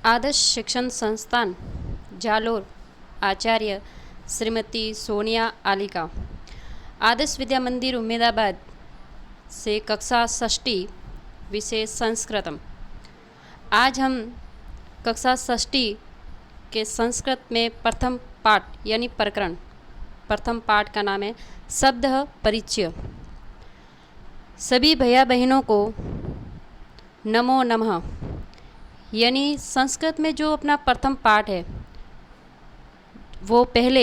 आदर्श शिक्षण संस्थान जालोर आचार्य श्रीमती सोनिया आलिका। आदर्श विद्या मंदिर उम्मेदाबाद से कक्षा षष्ठी विषय संस्कृतम। आज हम कक्षा षष्ठी के संस्कृत में प्रथम पाठ यानी प्रकरण प्रथम पाठ का नाम है शब्द परिचय। सभी भैया बहनों को नमो नमः। यानी संस्कृत में जो अपना प्रथम पाठ है वो पहले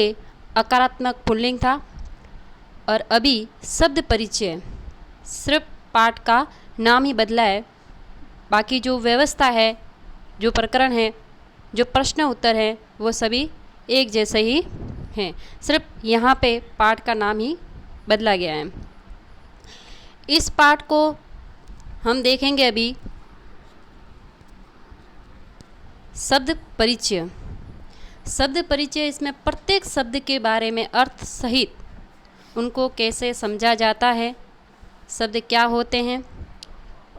अकारात्मक पुल्लिंग था और अभी शब्द परिचय। सिर्फ पाठ का नाम ही बदला है, बाकी जो व्यवस्था है, जो प्रकरण है, जो प्रश्न उत्तर है वो सभी एक जैसे ही हैं। सिर्फ यहाँ पे पाठ का नाम ही बदला गया है। इस पाठ को हम देखेंगे अभी शब्द परिचय। शब्द परिचय, इसमें प्रत्येक शब्द के बारे में अर्थ सहित उनको कैसे समझा जाता है, शब्द क्या होते हैं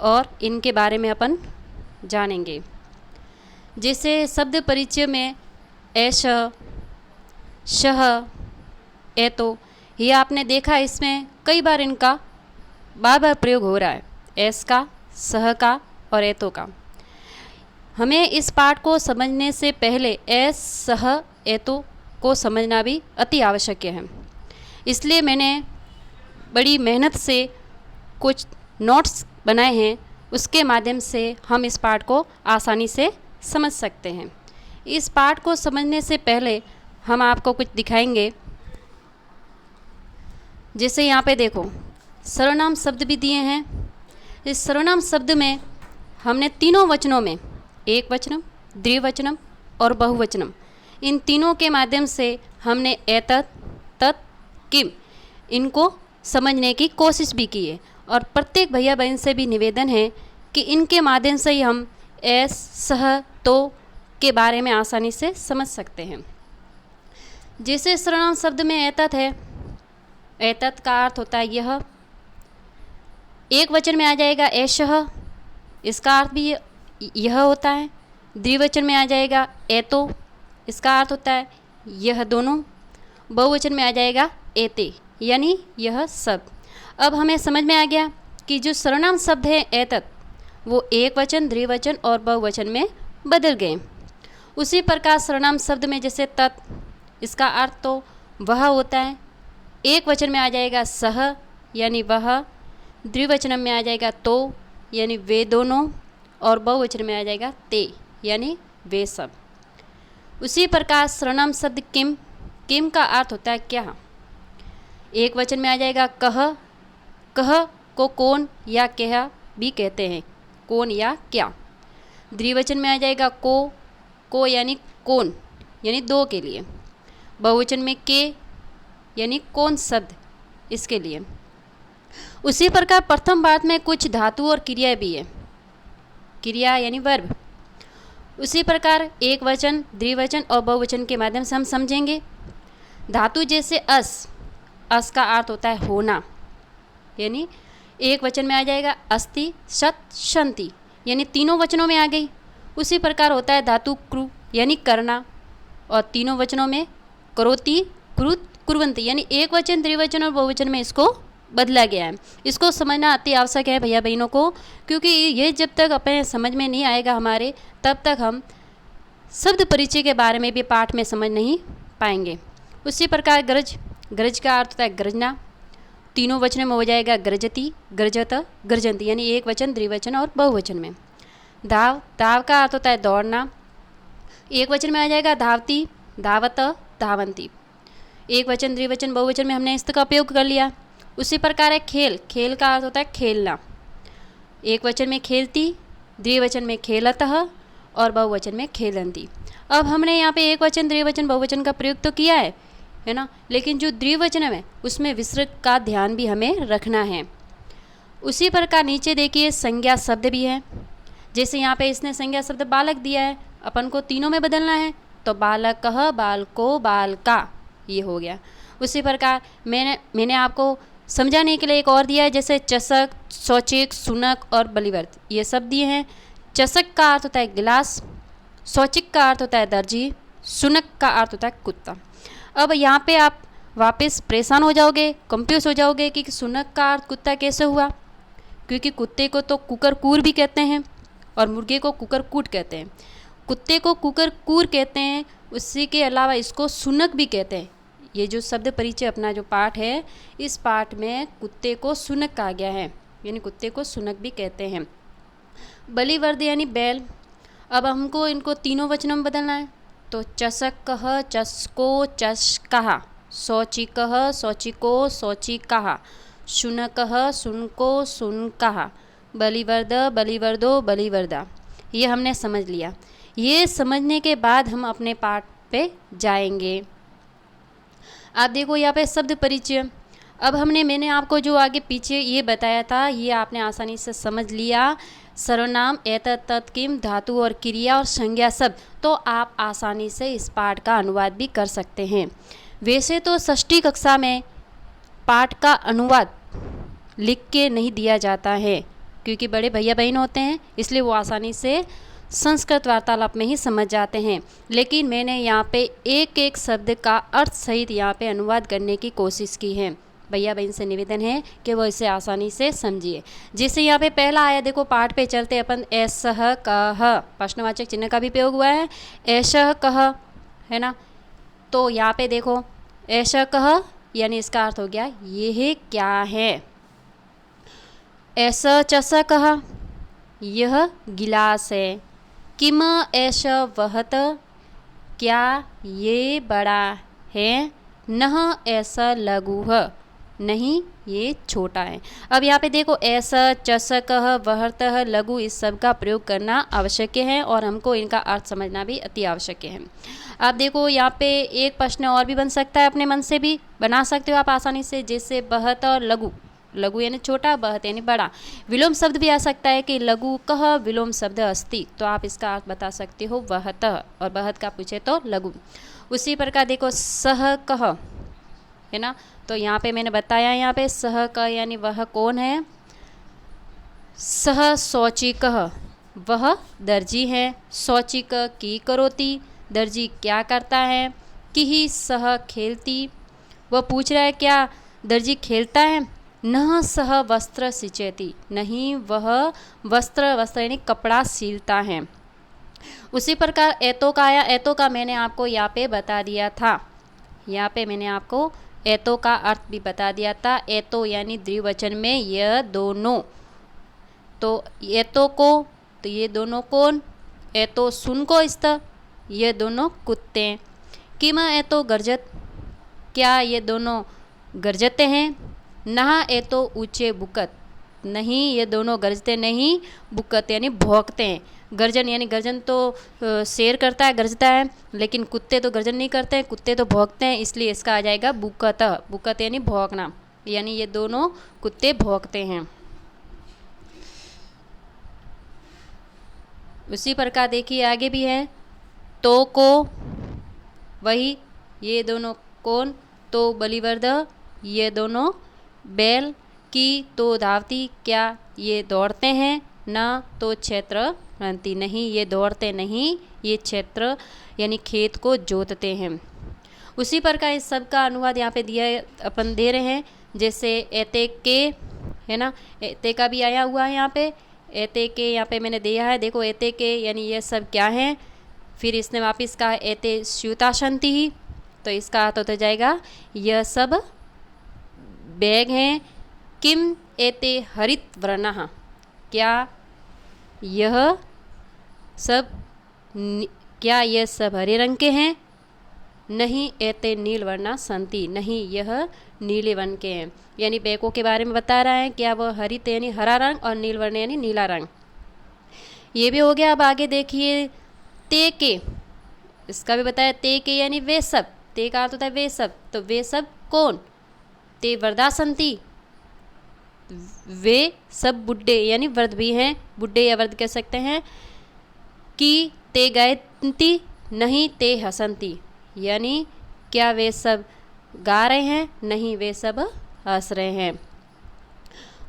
और इनके बारे में अपन जानेंगे। जैसे शब्द परिचय में ऐश, शह, एतो, ये आपने देखा इसमें कई बार इनका बार बार प्रयोग हो रहा है, ऐस का, सह का और एतो का। हमें इस पाठ को समझने से पहले ऐस, सह, एतो को समझना भी अति आवश्यक है। इसलिए मैंने बड़ी मेहनत से कुछ नोट्स बनाए हैं, उसके माध्यम से हम इस पाठ को आसानी से समझ सकते हैं। इस पाठ को समझने से पहले हम आपको कुछ दिखाएंगे। जैसे यहाँ पे देखो सर्वनाम शब्द भी दिए हैं। इस सर्वनाम शब्द में हमने तीनों वचनों में एक वचनम, द्विवचनम और बहुवचनम, इन तीनों के माध्यम से हमने एतत्, तत्, किम इनको समझने की कोशिश भी की है। और प्रत्येक भैया बहन से भी निवेदन है कि इनके माध्यम से ही हम ऐस, सह, तो के बारे में आसानी से समझ सकते हैं। जैसे सर्वनाम शब्द में एतत् है, एतत् का अर्थ होता है यह। एक वचन में आ जाएगा एषः, इसका अर्थ भी यह होता है। द्विवचन में आ जाएगा एतो, इसका अर्थ होता है यह दोनों। बहुवचन में आ जाएगा एते, यानी यह सब। अब हमें समझ में आ गया कि जो सर्वनाम शब्द है एतत्, वो एक वचन, द्विवचन और बहुवचन में बदल गए। उसी प्रकार सर्वनाम शब्द में जैसे तत्, इसका अर्थ तो वह होता है। एक वचन में आ जाएगा सह, यानी वह। द्विवचन में आ जाएगा तो, यानी वे दोनों। और बहुवचन में आ जाएगा ते, यानी वे सब। उसी प्रकार सर्वनाम शब्द किम, किम का अर्थ होता है क्या। एक वचन में आ जाएगा कह, कह को कौन या क्या भी कहते हैं, कौन या क्या। द्विवचन में आ जाएगा को यानी कौन, यानी दो के लिए। बहुवचन में के, यानी कौन शब्द, इसके लिए। उसी प्रकार प्रथम पाठ में कुछ धातु और क्रिया भी है, क्रिया यानी वर्ब। उसी प्रकार एक वचन, द्विवचन और बहुवचन के माध्यम से हम समझेंगे। धातु जैसे अस, अस का अर्थ होता है होना, यानी एक वचन में आ जाएगा अस्ति, शत, शंति, यानी तीनों वचनों में आ गई। उसी प्रकार होता है धातु कृ, यानी करना, और तीनों वचनों में करोति, कुरुत, कुर्वन्ति, यानी एक वचन, द्विवचन और बहुवचन में इसको बदला गया है। इसको समझना अति आवश्यक है भैया बहनों को, क्योंकि ये जब तक अपने समझ में नहीं आएगा हमारे, तब तक हम शब्द परिचय के बारे में भी पाठ में समझ नहीं पाएंगे। उसी प्रकार गरज, गरज का अर्थ होता है गरजना। तीनों वचन में हो जाएगा गरजती, गरजत, गरजंती, यानी एक वचन, द्विवचन और बहुवचन में। धाव, धाव का अर्थ होता है दौड़ना। एक वचन में आ जाएगा धावती, धावत, धावंती। एक वचन, द्विवचन, बहुवचन में हमने इसका उपयोग कर लिया। उसी प्रकार है खेल, खेल का अर्थ होता है खेलना। एक वचन में खेलती, द्विवचन में खेलतः और बहुवचन में खेलंती। अब हमने यहाँ पे एक वचन, द्विवचन, बहुवचन का प्रयोग तो किया है ना, लेकिन जो द्विवचन है उसमें विसर्ग का ध्यान भी हमें रखना है। उसी प्रकार नीचे देखिए संज्ञा शब्द भी है। जैसे यहाँ पे इसने संज्ञा शब्द बालक दिया है, अपन को तीनों में बदलना है, तो बालकः, बालको, बालका, ये हो गया। उसी प्रकार मैंने आपको समझाने के लिए एक और दिया है, जैसे चषक, शौचिक, सुनक और बलिवर्त, ये सब दिए हैं। चषक का अर्थ होता है गिलास, शौचिक का अर्थ होता है दर्जी, शुनक का अर्थ होता है कुत्ता। अब यहाँ पे आप वापस परेशान हो जाओगे, कंफ्यूज हो जाओगे कि शुनक का अर्थ कुत्ता कैसे हुआ, क्योंकि कुत्ते को तो कुकरकूर भी कहते हैं और मुर्गे को कुकरकूट कहते हैं। कुत्ते को कुकरकूर कहते हैं, उसी के अलावा इसको शुनक भी कहते हैं। ये जो शब्द परिचय अपना जो पाठ है, इस पाठ में कुत्ते को शुनक कहा गया है, यानी कुत्ते को शुनक भी कहते हैं। बलिवर्द यानी बैल। अब हमको इनको तीनों वचनों में बदलना है, तो चषकः चषको चषकः, शौचिकः शौचिको शौचिकः, शुनकः शुनको शुनकः, बलिवर्द बलिवर्दो बलिवर्दा। ये हमने समझ लिया। ये समझने के बाद हम अपने पाठ पे जाएंगे। आप देखो यहाँ पे शब्द परिचय। अब मैंने आपको जो आगे पीछे ये बताया था, ये आपने आसानी से समझ लिया। सर्वनाम, एतत् तत् किम, धातु और क्रिया और संज्ञा शब्द, तो आप आसानी से इस पाठ का अनुवाद भी कर सकते हैं। वैसे तो षष्ठी कक्षा में पाठ का अनुवाद लिख के नहीं दिया जाता है, क्योंकि बड़े भैया बहन होते हैं, इसलिए वो आसानी से संस्कृत वार्तालाप में ही समझ जाते हैं। लेकिन मैंने यहाँ पे एक एक शब्द का अर्थ सहित यहाँ पे अनुवाद करने की कोशिश की है। भैया बहन से निवेदन है कि वो इसे आसानी से समझिए। जैसे यहाँ पे पहला आया, देखो पाठ पे चलते अपन, ऐसह कह, प्रश्नवाचक चिन्ह का भी प्रयोग हुआ है, ऐसह कह, है ना। तो यहाँ पे देखो ऐसह कह, यानी इसका अर्थ हो गया यह क्या है। ऐसा चषक कह, यह गिलास है। किम ऐश वहत, क्या ये बड़ा है। नह ऐसा लघुः, नहीं ये छोटा है। अब यहाँ पे देखो ऐसा चषकः वहतः लघु, इस सब का प्रयोग करना आवश्यक है और हमको इनका अर्थ समझना भी अति आवश्यक है। आप देखो यहाँ पे एक प्रश्न और भी बन सकता है, अपने मन से भी बना सकते हो आप आसानी से, जैसे बहत और लघु, लघु यानी छोटा, बहत यानी बड़ा। विलोम शब्द भी आ सकता है कि लघु कह विलोम शब्द अस्ति, तो आप इसका अर्थ बता सकते हो वहत, और बहत का पूछे तो लघु। उसी प्रकार देखो सह कह, है ना, तो यहाँ पे मैंने बताया, यहाँ पे सह कह यानी वह कौन है। सह शौचिकः, वह दर्जी है। शौचिक की करोति, दर्जी क्या करता है। कि सह खेलती, वह पूछ रहा है क्या दर्जी खेलता है। न सह वस्त्र सिंचयति, नहीं वह वस्त्र, वस्त्र यानी कपड़ा सीलता है। उसी प्रकार एतो का आया, एतो का मैंने आपको यहाँ पे बता दिया था, यहाँ पे मैंने आपको एतो का अर्थ भी बता दिया था। एतो यानी द्विवचन में यह दोनों, तो एतो को, तो ये दोनों कौन, एतो सुन को इस्त, ये दोनों कुत्ते। किम एतो गर्जत, क्या ये दोनों गरजते हैं। नहा एतो ऊंचे बुकत, नहीं ये दोनों गरजते नहीं, बुकत यानी भौंकते हैं। गर्जन यानी गर्जन तो शेर करता है, गरजता है, लेकिन कुत्ते तो गर्जन नहीं करते हैं, कुत्ते तो भौंकते हैं, इसलिए इसका आ जाएगा बुकत। बुकत यानी भौंकना, यानी ये दोनों कुत्ते भौंकते हैं। उसी प्रकार देखिए आगे भी है, तो को, वही ये दोनों कौन, तो बलिवर्द, ये दोनों बैल। की तो धावती, क्या ये दौड़ते हैं। न तो क्षेत्र प्रणति, नहीं ये दौड़ते नहीं, ये क्षेत्र यानी खेत को जोतते हैं। उसी प्रकार इस सब का अनुवाद यहाँ पे दिया अपन दे रहे हैं, जैसे एते के, है ना, एते का भी आया हुआ है यहाँ पे, एते के यहाँ पे मैंने दिया है, देखो एते के यानी ये सब क्या है। फिर इसने वापस कहा एते स्यूताशंति ही, तो इसका अर्थ होता जाएगा यह सब बैग हैं। किम एते हरित वर्णः, क्या यह सब, क्या यह सब हरे रंग के हैं। नहीं एते नील वर्णा संति, नहीं यह नीले वर्ण के हैं, यानी बैगों के बारे में बता रहा है, क्या वह हरित यानी हरा रंग और नील वर्ण यानी नीला रंग। ये भी हो गया। अब आगे देखिए ते के, इसका भी बताया, ते के यानी वे सब, ते का अर्थ होता है वे सब, तो वे सब कौन। ते वर्धासंति, वे सब बुड्ढे यानी वृद्ध भी हैं, बुड्ढे या वृद्ध कह सकते हैं। कि ते गायंती, नहीं ते हसंती, यानी क्या वे सब गा रहे हैं, नहीं वे सब हंस रहे हैं।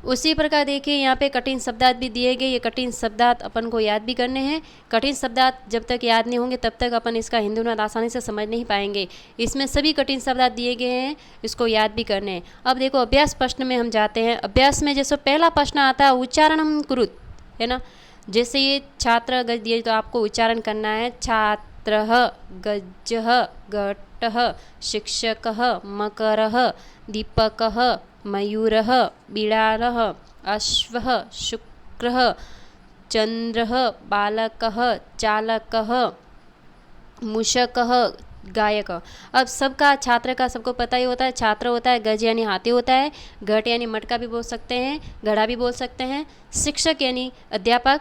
उसी प्रकार देखिए यहाँ पे कठिन शब्दार्थ भी दिए गए। ये कठिन शब्दार्थ अपन को याद भी करने हैं। कठिन शब्दार्थ जब तक याद नहीं होंगे तब तक अपन इसका हिंदी अनुवाद आसानी से समझ नहीं पाएंगे। इसमें सभी कठिन शब्दार्थ दिए गए हैं, इसको याद भी करने हैं। अब देखो अभ्यास प्रश्न में हम जाते हैं। अभ्यास में जैसे पहला प्रश्न आता है उच्चारणम कुरुत, है ना। जैसे ये छात्र गज दिए तो आपको उच्चारण करना है। छात्रः, गजः, घटः, शिक्षकः, मकरः, दीपकः, मयूरः, बिडालः, अश्वः, शुक्रः, चंद्रः, बालकः, चालकः, मूषकः, गायक। अब सबका छात्र का सबको पता ही होता है। छात्र होता है, गज यानी हाथी होता है, घट यानी मटका भी बोल सकते हैं, घड़ा भी बोल सकते हैं, शिक्षक यानी अध्यापक,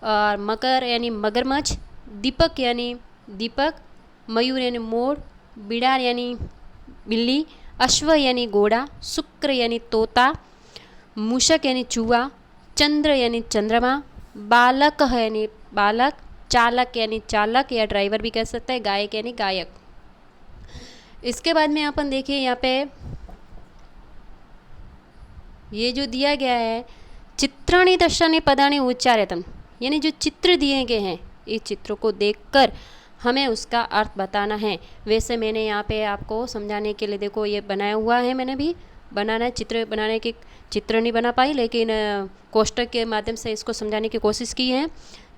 और मकर यानी मगरमच्छ, दीपक यानी दीपक, मयूर यानी मोर, बिडार यानी बिल्ली, अश्व यानी घोड़ा, शुक्र यानी तोता, मूषक यानी चूहा, चंद्र यानी चंद्रमा, बालक यानी बालक, चालक यानी चालक या ड्राइवर भी कह सकते हैं, गायक यानी गायक। इसके बाद में अपन देखिए यहाँ पे ये जो दिया गया है चित्राणि दर्शनानि पदानि उच्चार्यतम, यानी जो चित्र दिए गए हैं इस चित्रों को देखकर हमें उसका अर्थ बताना है। वैसे मैंने यहाँ पे आपको समझाने के लिए देखो ये बनाया हुआ है, मैंने भी बनाना है। चित्र बनाने की चित्र नहीं बना पाई लेकिन कोष्टक के माध्यम से इसको समझाने की कोशिश की है।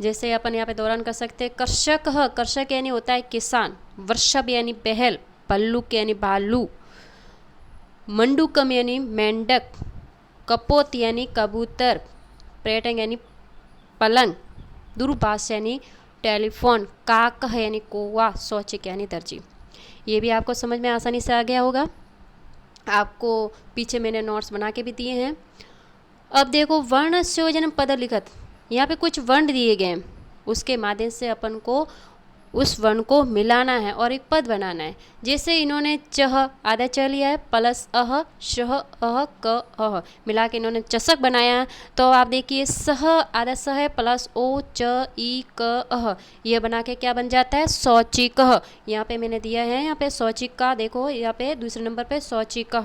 जैसे अपन यहाँ पे दौरान कर सकते हैं। कर्षक, कर्षक यानी होता है किसान, वृषभ यानी बैल, पल्लुक यानी भालू, मंडूकम यानी मेंढक, कपोत यानी कबूतर, पर्यटक यानी पलंग, दूरभाष यानी टेलीफोन, काक यानी कौवा, शौचिक यानी दर्जी। ये भी आपको समझ में आसानी से आ गया होगा। आपको पीछे मैंने नोट्स बना के भी दिए हैं। अब देखो वर्ण संयोजन पद लिखत, यहाँ पे कुछ वर्ण दिए गए हैं, उसके माध्यम से अपन को उस वर्ण को मिलाना है और एक पद बनाना है। जैसे इन्होंने चह आधा च लिया है, प्लस अह, शह, अह, क, अह मिला के इन्होंने चषक बनाया है। तो आप देखिए सह आधा स है, प्लस ओ, च, ई, क, अह, ये बना के क्या बन जाता है शौचिक। यहाँ पे मैंने दिया है, यहाँ पे शौचिक का देखो, यहाँ पे दूसरे नंबर पे शौचिक।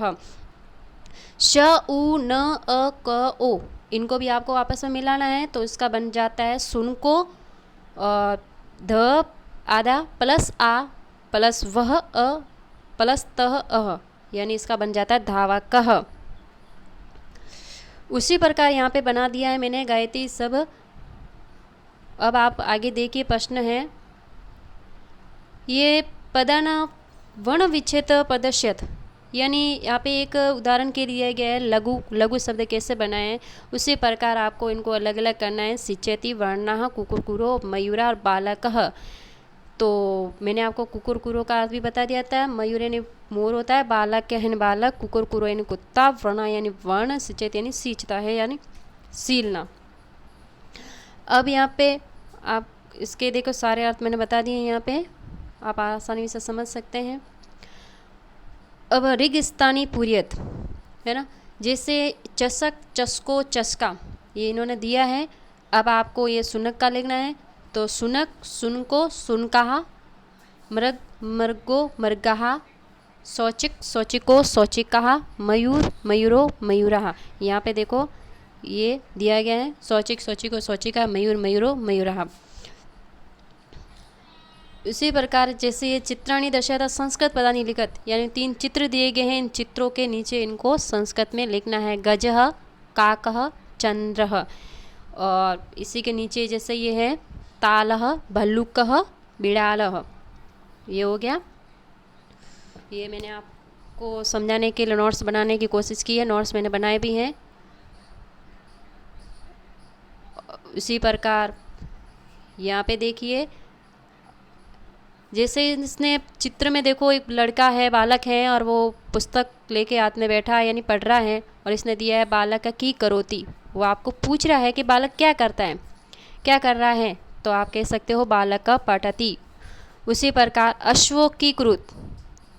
श, उ, न, अ, क, ओ इनको भी आपको आपस में मिलाना है, तो इसका बन जाता है सुनको, ध आधा प्लस आ प्लस वह अ प्लस तह अह, यानी इसका बन जाता है धावा कह। उसी प्रकार यहाँ पे बना दिया है मैंने गायत्री सब। अब आप आगे देखिए प्रश्न है, ये पदाना वर्ण विच्छेद पदस्यत, यानी यहाँ पे एक उदाहरण के दिया गया है लघु, लघु शब्द कैसे बनाएं, उसी प्रकार आपको इनको अलग अलग करना है। सिचेति, वर्णः, कुकुरकुरो, मयूरा और बालकः। तो मैंने आपको कुकुरकुरो का अर्थ भी बता दिया था। मयूर यानी मोर होता है, बालक यानी बालक, कुकुरकुरो यानी कुत्ता, वर्ण यानी वर्ण, सिंचित यानी सींचता है यानी सीलना। अब यहाँ पे आप इसके देखो सारे अर्थ मैंने बता दिए हैं, यहाँ पे आप आसानी से समझ सकते हैं। अब रिगस्तानी पुरियत, है ना, जैसे चषक, चस्को, चस्का ये इन्होंने दिया है। अब आपको ये सुनक का लिखना है, तो सुनक, सुनको, सुनकाहा, मृग, मृगो, मृगाहा, शौचिक, शौचिको, शौचिकाहा, मयूर, मयूरो, मयूराहा। यहाँ पे देखो ये दिया गया है शौचिक, शौचिको, शौचिका, मयूर, मयूरो, मयूराहा। इसी प्रकार जैसे ये चित्राणी दर्शाता संस्कृत पदानि लिखत, यानी 3 चित्र दिए गए हैं, इन चित्रों के नीचे इनको संस्कृत में लिखना है। गजः, काकः, चंद्रः। और इसी के नीचे जैसे ये है तालः, भल्लुकः, बिडालः। ये हो गया। ये मैंने आपको समझाने के लिए नोट्स बनाने की कोशिश की है, नोट्स मैंने बनाए भी हैं। इसी प्रकार यहाँ पे देखिए, जैसे इसने चित्र में देखो एक लड़का है, बालक है, और वो पुस्तक लेके हाथ में बैठा है यानी पढ़ रहा है, और इसने दिया है बालक की करोती। वो आपको पूछ रहा है कि बालक क्या करता है, क्या कर रहा है, तो आप कह सकते हो बालक पठति। उसी प्रकार अश्वो की कृत,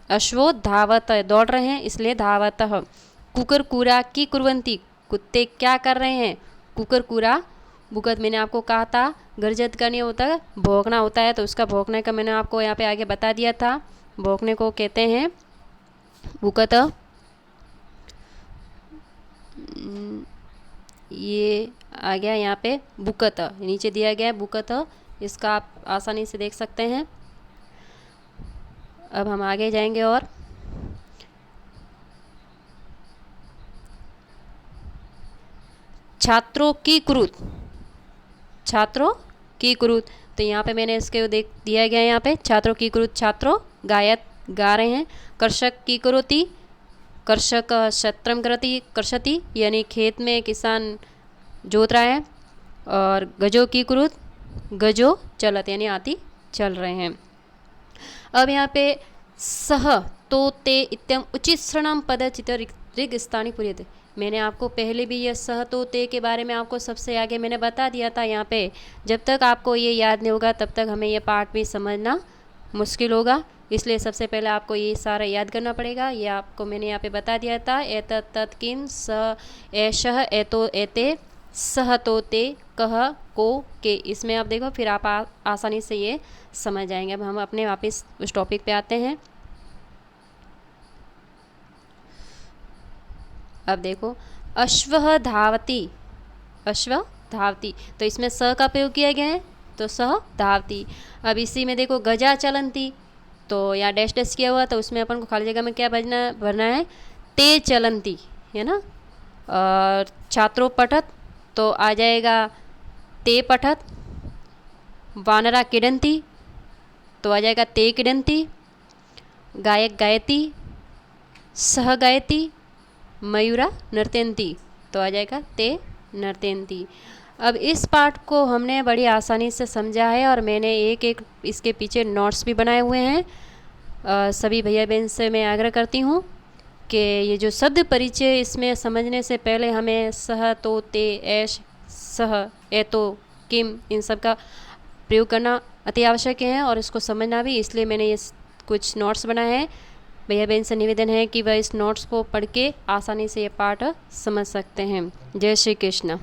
अश्वो धावत, दौड़ रहे हैं इसलिए धावतः। कुकुरकुरा की कुर्वन्ति, कुत्ते क्या कर रहे हैं, कुकुरकुरा भुकत। मैंने आपको कहा था गर्जत का नहीं होता, भौंकना होता है, तो उसका भौंकने का मैंने आपको यहाँ पे आगे बता दिया था। भौंकने को कहते हैं भुकत। ये आ गया यहाँ पे बुकत, नीचे दिया गया है बुकत, इसका आप आसानी से देख सकते हैं। अब हम आगे जाएंगे और छात्रों की क्रुत, छात्रों की क्रुत, तो यहाँ पे मैंने इसके देख दिया गया है यहाँ पे छात्रों की क्रुत, छात्रों गायक गा रहे हैं। कर्षक की करोति, कर्षक शत्रम करति कर्षति, यानी खेत में किसान जोत रहा है। और गजो की क्रुत, गजो चलत, यानी आती चल रहे हैं। अब यहाँ पे सह तो ते इत्यम उचित श्रणाम पदचित ऋग स्थानी पुर्यते, मैंने आपको पहले भी यह सह तो ते के बारे में आपको सबसे आगे मैंने बता दिया था। यहाँ पे जब तक आपको ये याद नहीं होगा तब तक हमें ये पाठ भी समझना मुश्किल होगा, इसलिए सबसे पहले आपको ये सारा याद करना पड़ेगा। ये आपको मैंने यहाँ पे बता दिया था। एत तत् किम स एषः एतो एते सह तो ते कह को के, इसमें आप देखो फिर आप आसानी से ये समझ जाएंगे। अब हम अपने वापस उस टॉपिक पे आते हैं। अब देखो अश्व धावती, अश्व धावती, तो इसमें स का प्रयोग किया गया है तो सह धावती। अब इसी में देखो गजा चलंती, तो यहाँ डैश डैश किया हुआ तो उसमें अपन को खाली जगह में क्या भरना है, ते चलंती, है ना। और छात्रों पठत तो आ जाएगा ते पठत। वानरा किडंती तो आ जाएगा ते किडंती। गायक गायती, सह गायती। मयूरा नर्तयंती तो आ जाएगा ते नर्तयंती। अब इस पाठ को हमने बड़ी आसानी से समझा है और मैंने एक एक इसके पीछे नोट्स भी बनाए हुए हैं। सभी भैया बहन से मैं आग्रह करती हूँ कि ये जो शब्द परिचय इसमें समझने से पहले हमें सह तो ते ऐश सह ए तो किम इन सब का प्रयोग करना अति आवश्यक है और इसको समझना भी, इसलिए मैंने ये कुछ नोट्स बनाए हैं। भैया बहन से निवेदन है कि वह इस नोट्स को पढ़ के आसानी से ये पाठ समझ सकते हैं। जय श्री कृष्ण।